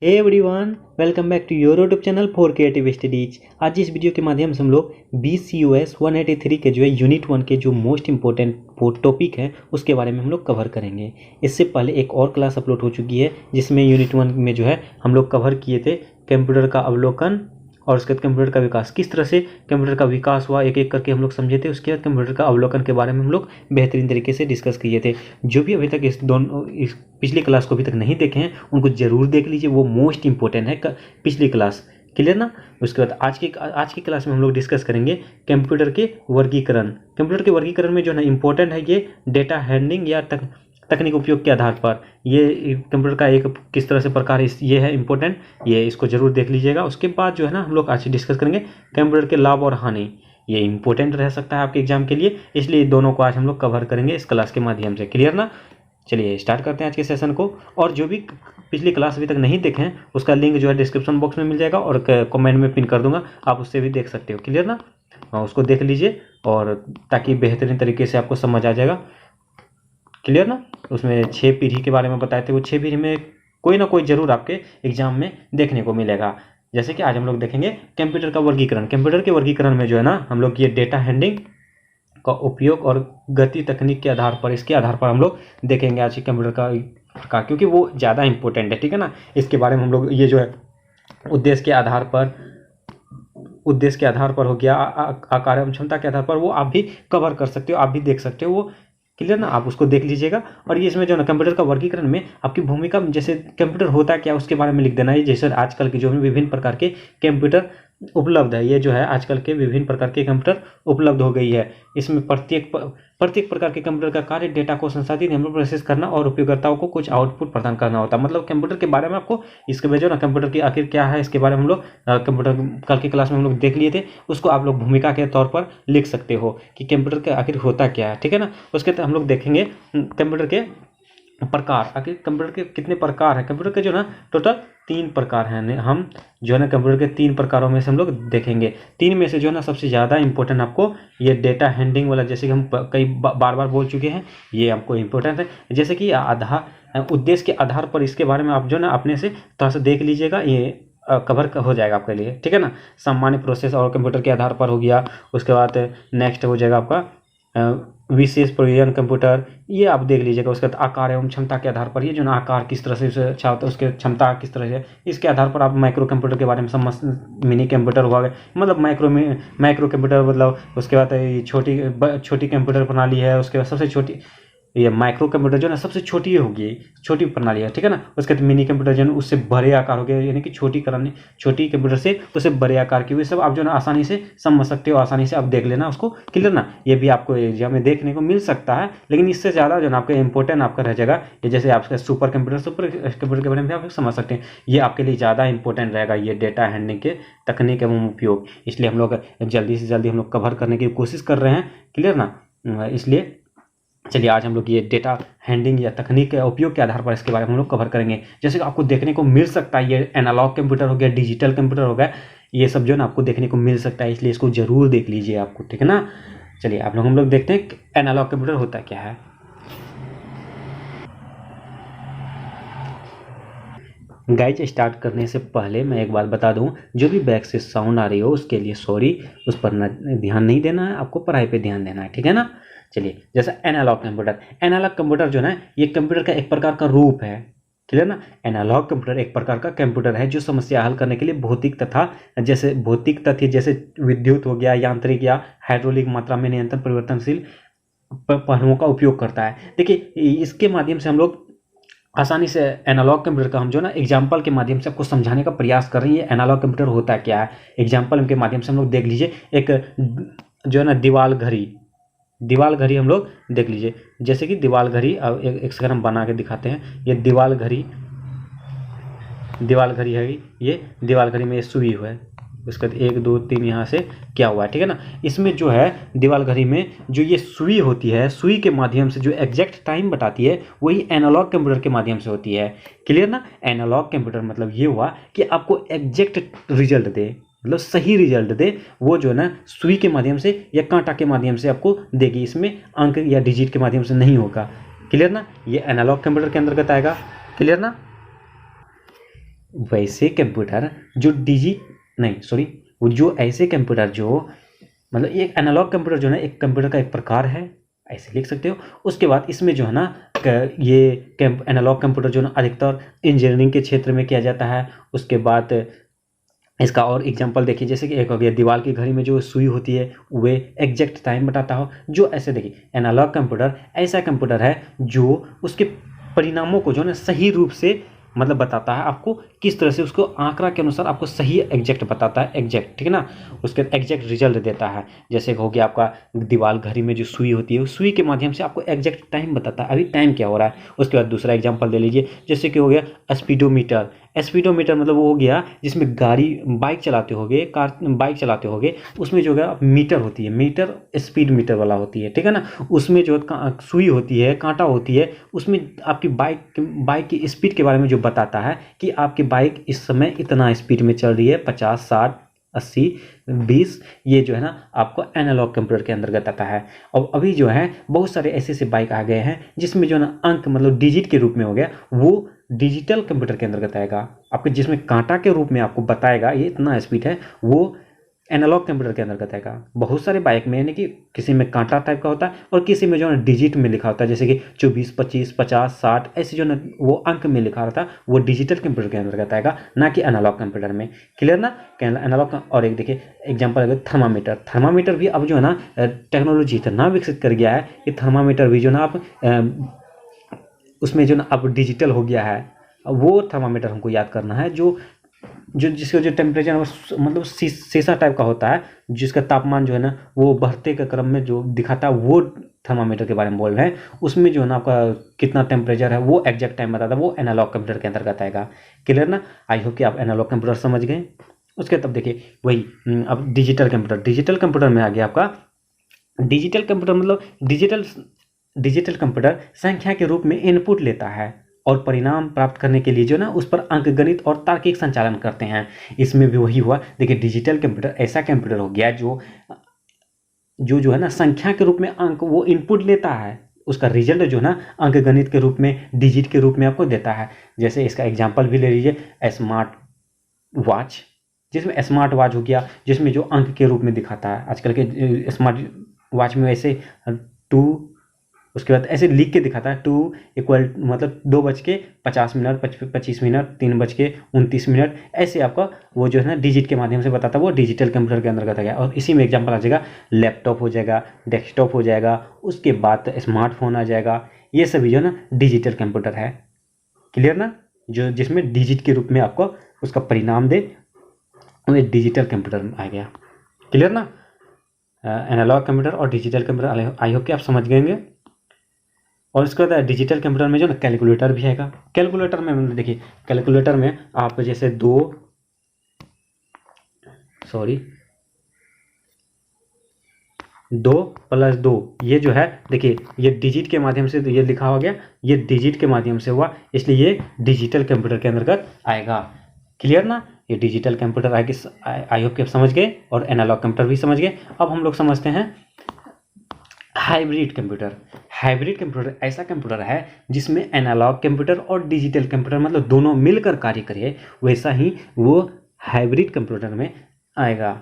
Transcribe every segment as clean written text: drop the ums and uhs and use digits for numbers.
Hey everyone, welcome back to your YouTube channel for creative studies. आज इस video के माध्यम से हम लोग BCUS 183 के जो है यूनिट 1 के जो मोस्ट इंपॉर्टेंट टॉपिक है उसके बारे में हम लोग कवर करेंगे। इससे पहले एक और क्लास अपलोड हो चुकी है जिसमें यूनिट 1 में जो है हम लोग कवर किए थे कंप्यूटर का अवलोकन और उसके बाद कंप्यूटर का विकास, किस तरह से कंप्यूटर का विकास हुआ एक एक करके हम लोग समझे थे। उसके बाद कंप्यूटर का अवलोकन के बारे में हम लोग बेहतरीन तरीके से डिस्कस किए थे। जो भी अभी तक इस पिछली क्लास को अभी तक नहीं देखे हैं उनको जरूर देख लीजिए, वो मोस्ट इंपॉर्टेंट है पिछली क्लास। क्लियर ना। उसके बाद आज की क्लास में हम लोग डिस्कस करेंगे कंप्यूटर के वर्गीकरण। कंप्यूटर के वर्गीकरण में जो है ना इंपॉर्टेंट है ये डेटा हैंडलिंग या तकनीक उपयोग के आधार पर ये कंप्यूटर का एक किस तरह से प्रकार ये है इंपॉर्टेंट, ये इसको जरूर देख लीजिएगा। उसके बाद जो है ना हम लोग आज डिस्कस करेंगे कंप्यूटर के लाभ और हानि। ये इंपॉर्टेंट रह सकता है आपके एग्जाम के लिए, इसलिए दोनों को आज हम लोग कवर करेंगे इस क्लास के माध्यम से। क्लियर ना। चलिए स्टार्ट करते हैं आज के सेशन को। और जो भी पिछली क्लास अभी तक नहीं देखे हैं उसका लिंक जो है डिस्क्रिप्शन बॉक्स में मिल जाएगा और कमेंट में पिन कर दूंगा, आप उससे भी देख सकते हो। क्लियर ना। उसको देख लीजिए और ताकि बेहतरीन तरीके से आपको समझ आ जाएगा। क्लियर ना। उसमें 6 पीढ़ी के बारे में बताए थे, वो 6 पीढ़ी में कोई ना कोई जरूर आपके एग्जाम में देखने को मिलेगा। जैसे कि आज हम लोग देखेंगे कंप्यूटर का वर्गीकरण। कंप्यूटर के वर्गीकरण में जो है ना हम लोग ये डेटा हैंडलिंग का उपयोग और गति तकनीक के आधार पर, इसके आधार पर हम लोग देखेंगे आज कंप्यूटर का क्योंकि वो ज़्यादा इंपॉर्टेंट है। ठीक है ना। इसके बारे में हम लोग ये जो है उद्देश्य के आधार पर हो गया, आकार एवं क्षमता के आधार पर वो आप भी कवर कर सकते हो, आप भी देख सकते हो वो। क्लियर ना। आप उसको देख लीजिएगा। और ये इसमें जो ना कंप्यूटर का वर्गीकरण में आपकी भूमिका, जैसे कंप्यूटर होता क्या उसके बारे में लिख देना है। जैसे आजकल के जो विभिन्न प्रकार के कंप्यूटर उपलब्ध है, ये जो है आजकल के विभिन्न प्रकार के कंप्यूटर उपलब्ध हो गई है। इसमें प्रत्येक प्रकार के कंप्यूटर का कार्य डेटा को संसाधित एवं प्रोसेस करना और उपयोगकर्ताओं को कुछ आउटपुट प्रदान करना होता है। मतलब कंप्यूटर के बारे में आपको इसके वजह ना कंप्यूटर की आखिर क्या है इसके बारे में हम लोग कंप्यूटर कल की क्लास में हम लोग देख लिए थे, उसको आप लोग भूमिका के तौर पर लिख सकते हो कि कंप्यूटर का आखिर होता क्या है। ठीक है ना। उसके हम लोग देखेंगे कंप्यूटर के प्रकार, आखिर कंप्यूटर के कितने प्रकार हैं। कंप्यूटर के जो ना टोटल 3 प्रकार हैं। हम जो है ना कंप्यूटर के 3 प्रकारों में से हम लोग देखेंगे। 3 में से जो है ना सबसे ज़्यादा इंपॉर्टेंट आपको ये डेटा हैंडलिंग वाला, जैसे कि हम कई बार बोल चुके हैं, ये आपको इंपॉर्टेंट है। जैसे कि उद्देश्य के आधार पर इसके बारे में आप जो ना अपने से थोड़ा सा देख लीजिएगा, ये कवर हो जाएगा आपके लिए। ठीक है ना। सामान्य प्रोसेस और कंप्यूटर के आधार पर हो गया। उसके बाद नेक्स्ट हो जाएगा आपका विशेष प्रयोजन कंप्यूटर, ये आप देख लीजिएगा। उसके बाद आकार एवं क्षमता के आधार पर, ये जो ना आकार किस तरह से अच्छा होता है, उसके क्षमता किस तरह से, इसके आधार पर आप माइक्रो कंप्यूटर के बारे में समझ, मिनी कंप्यूटर हुआ, मतलब माइक्रो कंप्यूटर, मतलब उसके बाद छोटी कंप्यूटर प्रणाली है। उसके बाद सबसे छोटी ये माइक्रो कंप्यूटर जो है ना सबसे छोटी होगी, छोटी प्रणाली है। ठीक है ना। उसके बाद मिनी कंप्यूटर जो है उससे बड़े आकार हो गया, यानी कि छोटी कंप्यूटर से उससे बड़े आकार की, वो सब आप जो है आसानी से समझ सकते हो, आसानी से आप देख लेना उसको। क्लियर ना। ये भी आपको एग्जाम में देखने को मिल सकता है, लेकिन इससे ज़्यादा जो है आपका इंपॉर्टेंट आपका रह जाएगा ये, जैसे आपका सुपर कंप्यूटर के बारे में भी आप समझ सकते हैं। ये आपके लिए ज़्यादा इंपॉर्टेंट रहेगा, ये डेटा हैंडलिंग के तकनीक एवं उपयोग। इसलिए हम लोग जल्दी से जल्दी हम लोग कवर करने की कोशिश कर रहे हैं। क्लियर ना। इसलिए चलिए आज हम लोग ये डेटा हैंडलिंग या तकनीक के उपयोग के आधार पर इसके बारे में हम लोग कवर करेंगे। जैसे कि आपको देखने को मिल सकता है ये एनालॉग कंप्यूटर हो गया, डिजिटल कंप्यूटर हो गया, ये सब जो है ना आपको देखने को मिल सकता है, इसलिए इसको जरूर देख लीजिए आपको। ठीक है ना। चलिए हम लोग देखते हैं एनालॉग कंप्यूटर होता क्या है। गाइज स्टार्ट करने से पहले मैं एक बात बता दूं, जो भी बैक से साउंड आ रही हो उसके लिए सॉरी, उस पर ध्यान नहीं देना है, आपको पढ़ाई पे ध्यान देना है। ठीक है ना। चलिए जैसा एनालॉग कंप्यूटर जो है ये कंप्यूटर का एक प्रकार का रूप है। क्लियर ना। एनालॉग कंप्यूटर एक प्रकार का कंप्यूटर है जो समस्या हल करने के लिए भौतिक तथ्य जैसे विद्युत हो गया, यांत्रिक या हाइड्रोलिक मात्रा में नियंत्रण परिवर्तनशील पहलुओं का उपयोग करता है। देखिए इसके माध्यम से हम लोग आसानी से एनालॉग कंप्यूटर का हम जो ना एग्जाम्पल के माध्यम से आपको समझाने का प्रयास कर रहे हैं। ये एनालॉग कंप्यूटर होता क्या है, एग्जाम्पल के माध्यम से हम लोग देख लीजिए। एक जो है ना दीवाल घड़ी हम लोग देख लीजिए। जैसे कि दीवाल घड़ी, अब एक सेकंड हम बना के दिखाते हैं। ये दीवाल घड़ी है, ये दीवाल घड़ी में ये सुई हुआ है, उसके बाद 1 2 3 यहाँ से क्या हुआ है। ठीक है ना। इसमें जो है दीवाल घड़ी में जो ये सुई होती है, सुई के माध्यम से जो एग्जैक्ट टाइम बताती है वही एनालॉग कंप्यूटर के माध्यम से होती है। क्लियर ना। एनालॉग कंप्यूटर मतलब ये हुआ कि आपको एग्जैक्ट रिजल्ट दे, मतलब सही रिजल्ट दे, वो जो है ना सुई के माध्यम से या कांटा के माध्यम से आपको देगी, इसमें अंक या डिजिट के माध्यम से नहीं होगा। क्लियर ना। ये एनालॉग कंप्यूटर के अंतर्गत आएगा। क्लियर ना। वैसे कंप्यूटर जो नहीं सॉरी, वो जो ऐसे कंप्यूटर जो मतलब एक एनालॉग कंप्यूटर जो है ना एक कंप्यूटर का एक प्रकार है, ऐसे लिख सकते हो। उसके बाद इसमें जो है ना ये एनालॉग कंप्यूटर जो है ना अधिकतर इंजीनियरिंग के क्षेत्र में किया जाता है। उसके बाद इसका और एग्जांपल देखिए, जैसे कि एक हो गया दीवार की घड़ी में जो सुई होती है वे एग्जैक्ट टाइम बताता हो। जो ऐसे देखिए एनालॉग कंप्यूटर ऐसा कंप्यूटर है जो उसके परिणामों को जो है ना सही रूप से मतलब बताता है आपको, किस तरह से उसको आंकड़ा के अनुसार आपको सही एग्जैक्ट बताता है, एग्जैक्ट, ठीक है ना, उसके एग्जैक्ट रिजल्ट देता है। जैसे हो गया आपका दीवार घड़ी में जो सुई होती है, उस सुई के माध्यम से आपको एग्जैक्ट टाइम बताता है, अभी टाइम क्या हो रहा है। उसके बाद दूसरा एग्जाम्पल ले लीजिए, जैसे कि हो गया स्पीडोमीटर। स्पीडोमीटर मतलब वो हो गया जिसमें गाड़ी बाइक चलाते होगे, बाइक चलाते होगे, उसमें जो है मीटर होती है, मीटर स्पीड मीटर वाला होती है, ठीक है ना। उसमें जो सुई होती है, कांटा होती है, उसमें आपकी बाइक की स्पीड के बारे में जो बताता है कि आपकी बाइक इस समय इतना स्पीड में चल रही है, 50, 60, 80, 20, ये जो है ना आपको एनालॉग कंप्यूटर के अंतर्गत आता है। और अभी जो है बहुत सारे ऐसे ऐसे बाइक आ गए हैं जिसमें जो है ना अंक मतलब डिजिट के रूप में हो गया, वो डिजिटल कंप्यूटर के अंतर्गत आएगा आपके, जिसमें कांटा के रूप में आपको बताएगा ये इतना स्पीड है, वो एनालॉग कंप्यूटर के अंतर्गत आएगा। बहुत सारे बाइक में यानी कि किसी में कांटा टाइप का होता है और किसी में जो है डिजिट में लिखा होता है, जैसे कि 24, 25, 50, 60 ऐसे जो ना वो अंक में लिखा रहता है, वो डिजिटल कंप्यूटर के अंतर्गत आएगा, ना कि एनालॉग कंप्यूटर में। क्लियर ना, एनालॉग का। और एक देखिए एग्जाम्पल है थर्मामीटर। थर्मामीटर भी अब जो है ना टेक्नोलॉजी इतना विकसित कर गया है कि थर्मामीटर भी जो ना आप उसमें जो ना अब डिजिटल हो गया है। वो थर्मामीटर हमको याद करना है जो जिसका जो टेम्परेचर मतलब शीशा टाइप का होता है, जिसका तापमान जो है ना वो बढ़ते के क्रम में जो दिखाता है, वो थर्मामीटर के बारे में बोल रहे हैं। उसमें जो है ना आपका कितना टेम्परेचर है वो एग्जैक्ट टाइम बताता है, वो एनालॉग कंप्यूटर के अंतर्गत आएगा। क्लियर ना, आई होप कि आप एनालॉग कंप्यूटर समझ गए। उसके तब देखिए वही अब डिजिटल कंप्यूटर। डिजिटल कंप्यूटर में आ गया आपका डिजिटल कंप्यूटर मतलब डिजिटल कंप्यूटर संख्या के रूप में इनपुट लेता है और परिणाम प्राप्त करने के लिए जो ना उस पर अंकगणित और तार्किक संचालन करते हैं। इसमें भी वही हुआ, देखिए डिजिटल कंप्यूटर ऐसा कंप्यूटर हो गया जो है ना संख्या के रूप में अंक वो इनपुट लेता है, उसका रिजल्ट जो है ना अंकगणित के रूप में डिजिट के रूप में आपको देता है। जैसे इसका एग्जाम्पल भी ले लीजिए स्मार्ट वॉच, जिसमें स्मार्ट वॉच हो गया जिसमें जो अंक के रूप में दिखाता है। आजकल के स्मार्ट वॉच में ऐसे 2 उसके बाद ऐसे लिख के दिखाता है 2 इक्वल मतलब 2:50, 25 मिनट, 3:29, ऐसे आपका वो जो है ना डिजिट के माध्यम से बताता है, वो डिजिटल कंप्यूटर के अंतर्गत आ गया। और इसी में एग्जांपल आ जाएगा लैपटॉप हो जाएगा, डेस्कटॉप हो जाएगा, उसके बाद स्मार्टफोन आ जाएगा, ये सभी जो है ना डिजिटल कंप्यूटर है। क्लियर ना, जो जिसमें डिजिट के रूप में आपको उसका परिणाम दे, वो डिजिटल कंप्यूटर आ गया। क्लियर ना, एनालॉग कंप्यूटर और डिजिटल कंप्यूटर आई होप कि आप समझ गएंगे। और इसके बाद डिजिटल कंप्यूटर में जो ना कैलकुलेटर भी आएगा। कैलकुलेटर में देखिए कैलकुलेटर में आप जैसे 2+2 ये जो है देखिए ये डिजिट के माध्यम से तो ये लिखा हो गया, ये डिजिट के माध्यम से हुआ, इसलिए ये डिजिटल कंप्यूटर के अंतर्गत आएगा। क्लियर ना, ये डिजिटल कंप्यूटर आगे आई होप कि आप समझ गए और एनालॉग कंप्यूटर भी समझ गए। अब हम लोग समझते हैं हाइब्रिड कंप्यूटर। हाइब्रिड कंप्यूटर ऐसा कंप्यूटर है जिसमें एनालॉग कंप्यूटर और डिजिटल कंप्यूटर मतलब दोनों मिलकर कार्य करे, वैसा ही वो हाइब्रिड कंप्यूटर में आएगा।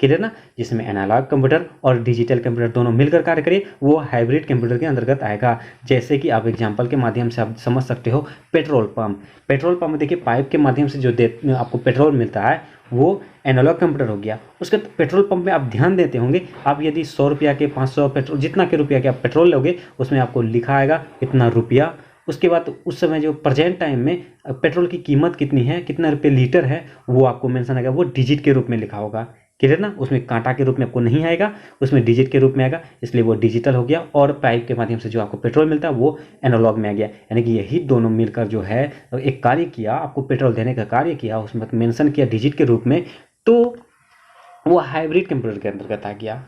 क्लियर ना, जिसमें एनालॉग कंप्यूटर और डिजिटल कंप्यूटर दोनों मिलकर कार्य करे, वो हाइब्रिड कंप्यूटर के अंतर्गत आएगा। जैसे कि आप एग्जांपल के माध्यम से आप समझ सकते हो पेट्रोल पंप। पेट्रोल पंप देखिए पाइप के माध्यम से जो आपको पेट्रोल मिलता है वो एनालॉग कंप्यूटर हो गया। उसके पेट्रोल पंप में आप ध्यान देते होंगे, आप यदि 100 रुपया के 500 पेट्रोल जितना के रुपया के आप पेट्रोल लोगे उसमें आपको लिखा आएगा इतना रुपया। उसके बाद उस समय जो प्रेजेंट टाइम में पेट्रोल की कीमत कितनी है, कितना रुपये लीटर है, वो आपको मेंशन आएगा, वो डिजिट के रूप में लिखा होगा। क्लियर ना, उसमें कांटा के रूप में आपको नहीं आएगा, उसमें डिजिट के रूप में आएगा, इसलिए वो डिजिटल हो गया। और पाइप के माध्यम से जो आपको पेट्रोल मिलता है वो एनालॉग में आ गया। यानी कि यही दोनों मिलकर जो है एक कार्य किया, आपको पेट्रोल देने का कार्य किया, उसमें मेंशन किया डिजिट के रूप में, तो वो हाइब्रिड कंप्यूटर के अंतर्गत आ गया।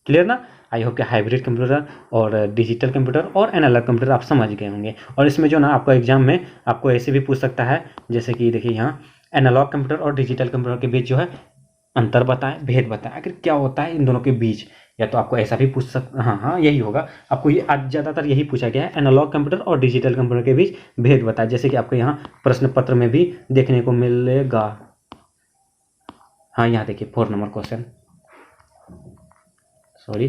क्लियर ना, आई होप कि हाइब्रिड कंप्यूटर और डिजिटल कंप्यूटर और एनालॉग कंप्यूटर आप समझ गए होंगे। और इसमें जो ना आपको एग्जाम में आपको ऐसे भी पूछ सकता है, जैसे कि देखिए यहाँ एनालॉग कंप्यूटर और डिजिटल कंप्यूटर के बीच जो है अंतर बताएं, भेद बताएं, आखिर क्या होता है इन दोनों के बीच। या तो आपको ऐसा भी पूछ सकते, हाँ यही होगा, आपको ये आज ज़्यादातर यही पूछा गया है, एनालॉग कंप्यूटर और डिजिटल कंप्यूटर के बीच भेद बताएं, जैसे कि आपको यहाँ प्रश्न पत्र में भी देखने को मिलेगा। हाँ यहाँ देखिए 4 number question, sorry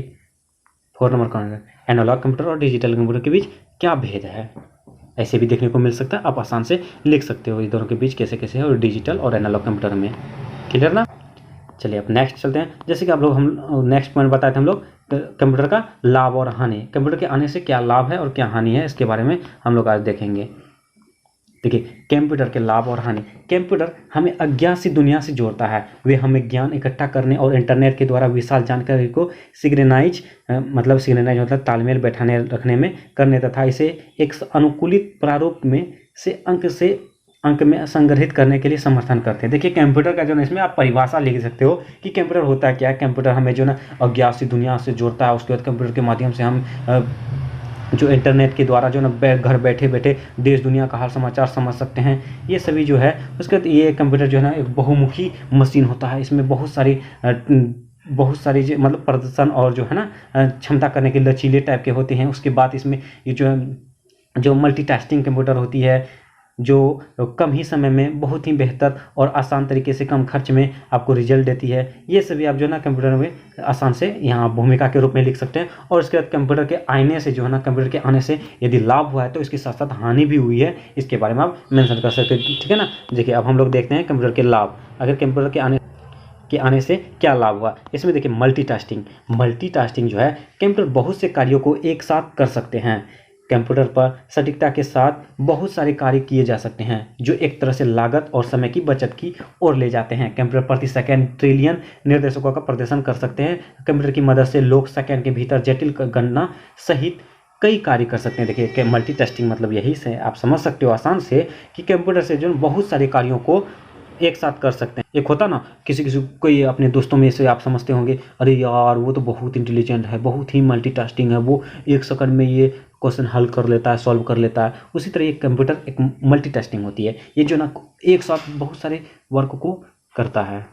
4 number question, analog computer और डिजिटल कंप्यूटर के बीच क्या भेद है, ऐसे भी देखने को मिल सकता है। आप आसान से लिख सकते हो इस दोनों के बीच कैसे कैसे है और डिजिटल और एनालॉग कंप्यूटर में। क्लियर ना। चलिए अब नेक्स्ट चलते हैं। जैसे कि आप लोग हम नेक्स्ट पॉइंट बताए थे हम लोग कंप्यूटर का लाभ और हानि, कंप्यूटर के आने से क्या लाभ है और क्या हानि है, इसके बारे में हम लोग आज देखेंगे। देखिए कंप्यूटर के लाभ और हानि। कंप्यूटर हमें अज्ञात सी दुनिया से जोड़ता है, वे हमें ज्ञान इकट्ठा करने और इंटरनेट के द्वारा विशाल जानकारी को सिंक्रोनाइज मतलब तालमेल बैठाने रखने में करने तथा इसे एक अनुकूलित प्रारूप में से अंक में संग्रहित करने के लिए समर्थन करते हैं। देखिए कंप्यूटर का जो है इसमें आप परिभाषा लिख सकते हो कि कंप्यूटर होता क्या है। कंप्यूटर हमें जो ना अज्ञात सी दुनिया से जोड़ता है, उसके बाद कंप्यूटर के माध्यम से हम जो इंटरनेट के द्वारा जो ना घर बैठे बैठे देश दुनिया का हाल समाचार समझ सकते हैं, ये सभी जो है। उसके बाद ये कंप्यूटर जो है ना एक बहुमुखी मशीन होता है, इसमें बहुत सारी मतलब प्रदर्शन और जो है ना क्षमता करने के लचीले टाइप के होते हैं। उसके बाद इसमें ये जो मल्टीटास्किंग कंप्यूटर होती है, जो कम ही समय में बहुत ही बेहतर और आसान तरीके से कम खर्च में आपको रिजल्ट देती है। ये सभी आप जो है ना कंप्यूटर में आसान से यहाँ भूमिका के रूप में लिख सकते हैं। और उसके बाद कंप्यूटर के आने से जो है ना, कंप्यूटर के आने से यदि लाभ हुआ है तो इसके साथ साथ हानि भी हुई है, इसके बारे में आप मेंशन कर सकते हैं। ठीक है ना। देखिए अब हम लोग देखते हैं कंप्यूटर के लाभ। अगर कंप्यूटर के आने से क्या लाभ हुआ, इसमें देखिए मल्टीटास्किंग जो है, कंप्यूटर बहुत से कार्यों को एक साथ कर सकते हैं। कंप्यूटर पर सटीकता के साथ बहुत सारे कार्य किए जा सकते हैं, जो एक तरह से लागत और समय की बचत की ओर ले जाते हैं। कंप्यूटर प्रति सेकंड ट्रिलियन निर्देशों का प्रदर्शन कर सकते हैं। कंप्यूटर की मदद से लोग सेकंड के भीतर जटिल गणना सहित कई कार्य कर सकते हैं। देखिए मल्टीटास्किंग मतलब यही से आप समझ सकते हो आसान से कि कंप्यूटर से जो बहुत सारे कार्यों को एक साथ कर सकते हैं। एक होता ना किसी कोई अपने दोस्तों में से आप समझते होंगे, अरे यार वो तो बहुत इंटेलिजेंट है, बहुत ही मल्टीटास्किंग है, वो 1 सेकंड में ये क्वेश्चन हल कर लेता है, सॉल्व कर लेता है। उसी तरह एक कंप्यूटर एक मल्टीटास्किंग होती है, ये जो ना एक साथ बहुत सारे वर्क को करता है,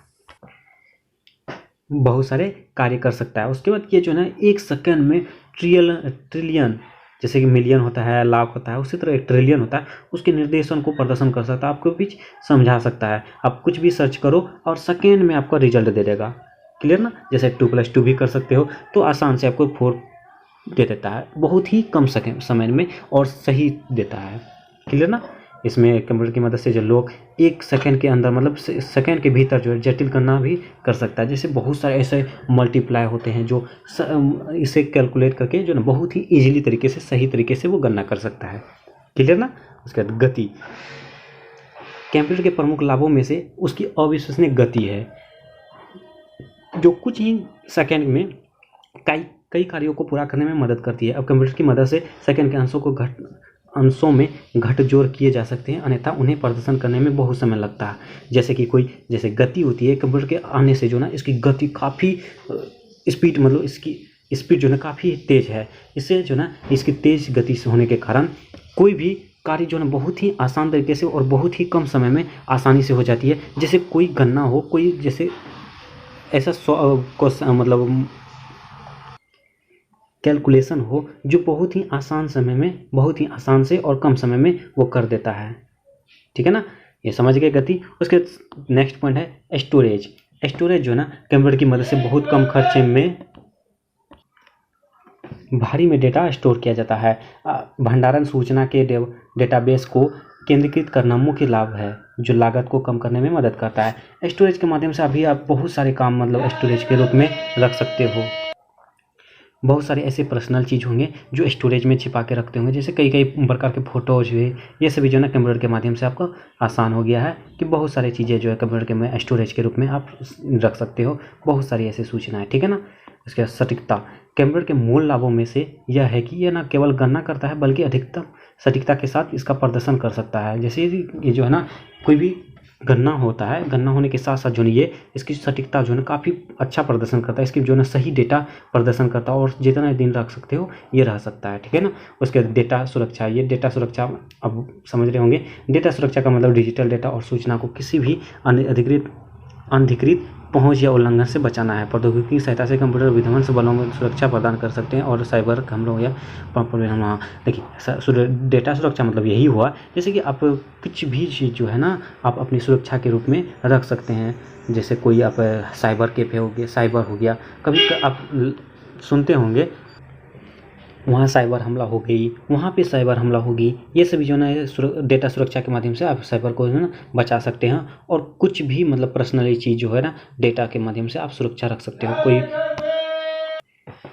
बहुत सारे कार्य कर सकता है। उसके बाद ये जो ना 1 सेकंड में ट्रिलियन, जैसे कि मिलियन होता है, लाख होता है, उसी तरह एक ट्रिलियन होता है, उसके निर्देशन को प्रदर्शन कर सकता है, आपको बीच समझा सकता है। आप कुछ भी सर्च करो और सेकेंड में आपका रिजल्ट दे देगा। क्लियर ना। जैसे 2+2 भी कर सकते हो तो आसान से आपको 4 दे देता है, बहुत ही कम समय में, और सही देता है। क्लियर ना। इसमें कंप्यूटर की मदद से जो लोग 1 सेकंड के अंदर मतलब सेकंड के भीतर जो है जटिल गणना भी कर सकता है। जैसे बहुत सारे ऐसे मल्टीप्लाई होते हैं जो इसे कैलकुलेट करके जो ना बहुत ही इजीली तरीके से, सही तरीके से वो गणना कर सकता है। क्लियर ना। उसके बाद गति, कंप्यूटर के प्रमुख लाभों में से उसकी अविश्वसनीय गति है, जो कुछ ही सेकंड में कई कार्यों को पूरा करने में मदद करती है। अब कंप्यूटर की मदद से सेकंड के अंशों में घट जोड़ किए जा सकते हैं, अन्यथा उन्हें प्रदर्शन करने में बहुत समय लगता है। जैसे कि जैसे गति होती है, कंप्यूटर के आने से जो ना इसकी गति काफ़ी स्पीड, मतलब इसकी स्पीड जो ना काफ़ी तेज़ है। इससे जो ना इसकी तेज़ गति से होने के कारण कोई भी कार्य जो ना बहुत ही आसान तरीके से और बहुत ही कम समय में आसानी से हो जाती है। जैसे कोई गणना हो, कोई जैसे ऐसा मतलब कैलकुलेशन हो जो बहुत ही आसान समय में, बहुत ही आसान से और कम समय में वो कर देता है। ठीक है ना। ये समझ गए गति। उसके नेक्स्ट पॉइंट है स्टोरेज। स्टोरेज जो है ना कंप्यूटर की मदद से बहुत कम खर्चे में भारी में डेटा स्टोर किया जाता है। भंडारण सूचना के डेटाबेस को केंद्रीकृत करना मुख्य लाभ है, जो लागत को कम करने में मदद करता है। स्टोरेज के माध्यम से अभी आप बहुत सारे काम मतलब स्टोरेज के रूप में रख सकते हो। बहुत सारे ऐसे पर्सनल चीज़ होंगे जो स्टोरेज में छिपा के रखते होंगे, जैसे कई प्रकार के फ़ोटोज हुए, ये सभी जो है ना कंप्यूटर के माध्यम से आपको आसान हो गया है कि बहुत सारी चीज़ें जो है कंप्यूटर के में स्टोरेज के रूप में आप रख सकते हो। बहुत सारी ऐसी सूचनाएं। ठीक है ना। उसके बाद सटीकता, कंप्यूटर के मूल लाभों में से यह है कि यह न केवल गणना करता है बल्कि अधिकतम सटीकता के साथ इसका प्रदर्शन कर सकता है। जैसे ये जो है ना कोई भी गणना होता है, गणना होने के साथ साथ जो है ये इसकी सटीकता जो है ना काफ़ी अच्छा प्रदर्शन करता है, इसकी जो है ना सही डेटा प्रदर्शन करता है और जितना दिन रख सकते हो ये रह सकता है। ठीक है ना। उसके बाद डेटा सुरक्षा, ये डेटा सुरक्षा अब समझ रहे होंगे। डेटा सुरक्षा का मतलब डिजिटल डेटा और सूचना को किसी भी अनधिकृत पहुंच या उल्लंघन से बचाना है। प्रौद्योगिकी की सहायता से कंप्यूटर विध्वंस बलों में सुरक्षा प्रदान कर सकते हैं और साइबर हमलों या हमला। देखिए डेटा सुरक्षा मतलब यही हुआ, जैसे कि आप कुछ भी चीज़ जो है ना आप अपनी सुरक्षा के रूप में रख सकते हैं। जैसे कोई आप साइबर कैफे हो गया, साइबर हो गया, कभी आप सुनते होंगे वहाँ साइबर हमला हो गई, वहाँ पे साइबर हमला होगी, ये सभी जो है ना डेटा सुरक्षा के माध्यम से आप साइबर को है ना बचा सकते हैं। और कुछ भी मतलब पर्सनली चीज़ जो है ना डेटा के माध्यम से आप सुरक्षा रख सकते हो। कोई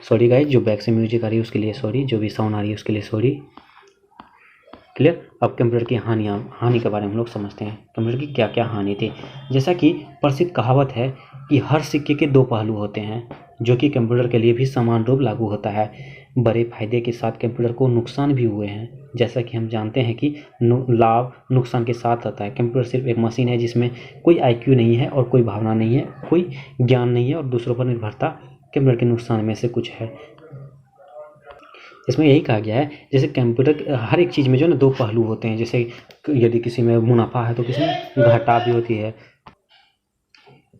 सॉरी गाइस, जो बैक से म्यूजिक आ रही है उसके लिए सॉरी, जो भी साउंड आ रही है उसके लिए सॉरी। क्लियर। अब कंप्यूटर की हानि के बारे में हम लोग समझते हैं, कंप्यूटर की क्या क्या हानि थी। जैसा कि प्रसिद्ध कहावत है कि हर सिक्के के दो पहलू होते हैं, जो कि कंप्यूटर के लिए भी समान रूप लागू होता है। बड़े फायदे के साथ कंप्यूटर को नुकसान भी हुए हैं। जैसा कि हम जानते हैं कि लाभ नुकसान के साथ आता है। कंप्यूटर सिर्फ एक मशीन है जिसमें कोई IQ नहीं है और कोई भावना नहीं है, कोई ज्ञान नहीं है और दूसरों पर निर्भरता कंप्यूटर के नुकसान में से कुछ है। इसमें यही कहा गया है जैसे कंप्यूटर हर एक चीज़ में जो ना दो पहलू होते हैं। जैसे यदि किसी में मुनाफा है तो किसी में घाटा भी होती है।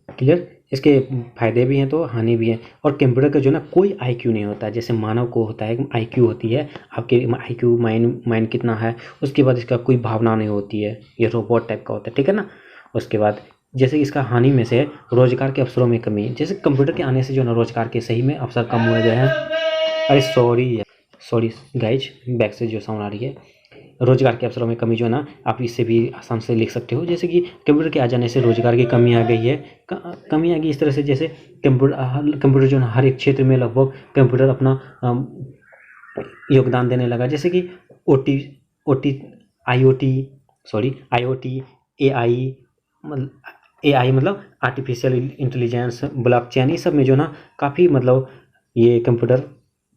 क्लियर। इसके फायदे भी हैं तो हानि भी है। और कंप्यूटर का जो ना कोई IQ नहीं होता, जैसे मानव को होता है IQ होती है। आपके IQ माइंड कितना है, उसके बाद इसका कोई भावना नहीं होती है, ये रोबोट टाइप का होता है, ठीक है ना। उसके बाद जैसे इसका हानि में से रोजगार के अवसरों में कमी, जैसे कंप्यूटर के आने से जो ना रोजगार के सही में अवसर कम हुए गए हैं। अरे सॉरी गाइज, बैक से जो साउंड आ रही है। रोजगार के अवसरों में कमी जो है ना आप इससे भी आसान से लिख सकते हो। जैसे कि कंप्यूटर के आ जाने से रोजगार की कमी आ गई है। कमी आ गई इस तरह से, जैसे कंप्यूटर जो है हर एक क्षेत्र में लगभग कंप्यूटर अपना योगदान देने लगा। जैसे कि IoT, AI मतलब आर्टिफिशियल इंटेलिजेंस, ब्लॉकचेन, ये सब में जो ना काफ़ी मतलब ये कंप्यूटर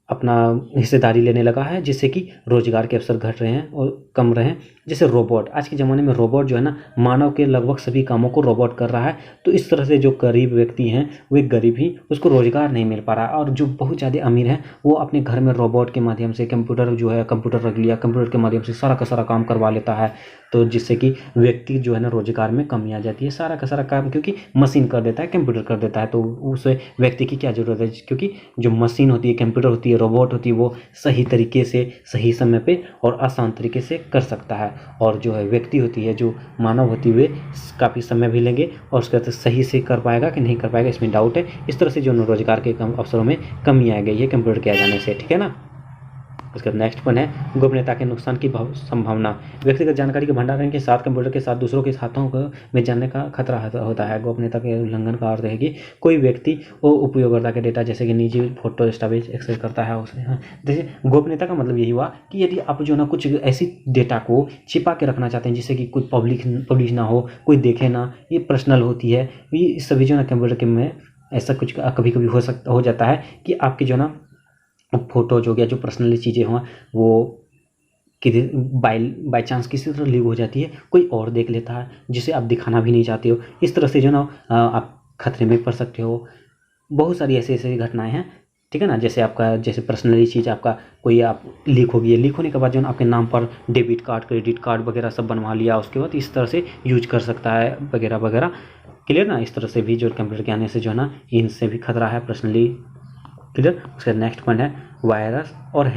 अपना हिस्सेदारी लेने लगा है, जिससे कि रोजगार के अवसर घट रहे हैं और कम रहे हैं। जैसे रोबोट, आज के ज़माने में रोबोट जो है ना मानव के लगभग सभी कामों को रोबोट कर रहा है। तो इस तरह से जो गरीब व्यक्ति हैं वे गरीब ही, उसको रोजगार नहीं मिल पा रहा है। और जो बहुत ज़्यादा अमीर हैं वो अपने घर में रोबोट के माध्यम से कंप्यूटर रख लिया, कंप्यूटर के माध्यम से सारा का सारा काम करवा लेता है। तो जिससे कि व्यक्ति जो है ना रोजगार में कमी आ जाती है। सारा का सारा काम क्योंकि मशीन कर देता है, कंप्यूटर कर देता है, तो उस व्यक्ति की क्या ज़रूरत है। क्योंकि जो मशीन होती है, कंप्यूटर होती है, रोबोट होती है, वो सही तरीके से सही समय पे और आसान तरीके से कर सकता है। और जो है व्यक्ति होती है, जो मानव होती है, वे काफ़ी समय भी लेंगे और उसके बाद सही से कर पाएगा कि नहीं कर पाएगा, इसमें डाउट है। इस तरह से जो रोजगार के अवसरों में कमी आ गई है कंप्यूटर के आ जाने से, ठीक है ना। उसका नेक्स्ट पॉइंट है गोपनीयता के नुकसान की संभावना। व्यक्तिगत जानकारी के भंडारण के साथ कंप्यूटर के साथ दूसरों के हाथों में जाने का खतरा होता है। गोपनीयता के उल्लंघन का अर्थ है कि कोई व्यक्ति वो उपयोगकर्ता के डेटा जैसे कि निजी फोटो दस्तावेज एक्सेस करता है उसे। जैसे गोपनीयता का मतलब यही हुआ कि यदि आप जो ना कुछ ऐसी डेटा को छिपा के रखना चाहते हैं जिससे कि कोई पब्लिश ना हो, कोई देखे ना, ये पर्सनल होती है, ये सभी जो ना कंप्यूटर के में ऐसा कुछ कभी कभी हो जाता है कि आपकी जो ना फोटोज हो गया, जो पर्सनली चीज़ें हों, वो किसी बाई चांस किसी तरह लीक हो जाती है, कोई और देख लेता है जिसे आप दिखाना भी नहीं चाहते हो। इस तरह से जो ना आप खतरे में पड़ सकते हो। बहुत सारी ऐसी घटनाएं हैं, ठीक है ना। जैसे आपका जैसे पर्सनली चीज़ आपका कोई आप लीक हो गई है, लीक होने के बाद जो ना आपके नाम पर डेबिट कार्ड, क्रेडिट कार्ड वगैरह सब बनवा लिया, उसके बाद इस तरह से यूज कर सकता है वगैरह वगैरह। क्लियर ना। इस तरह से भी जो कंप्यूटर के आने से जो है ना इनसे भी खतरा है पर्सनली। क्लियर। उसका नेक्स्ट पॉइंट है वायरस और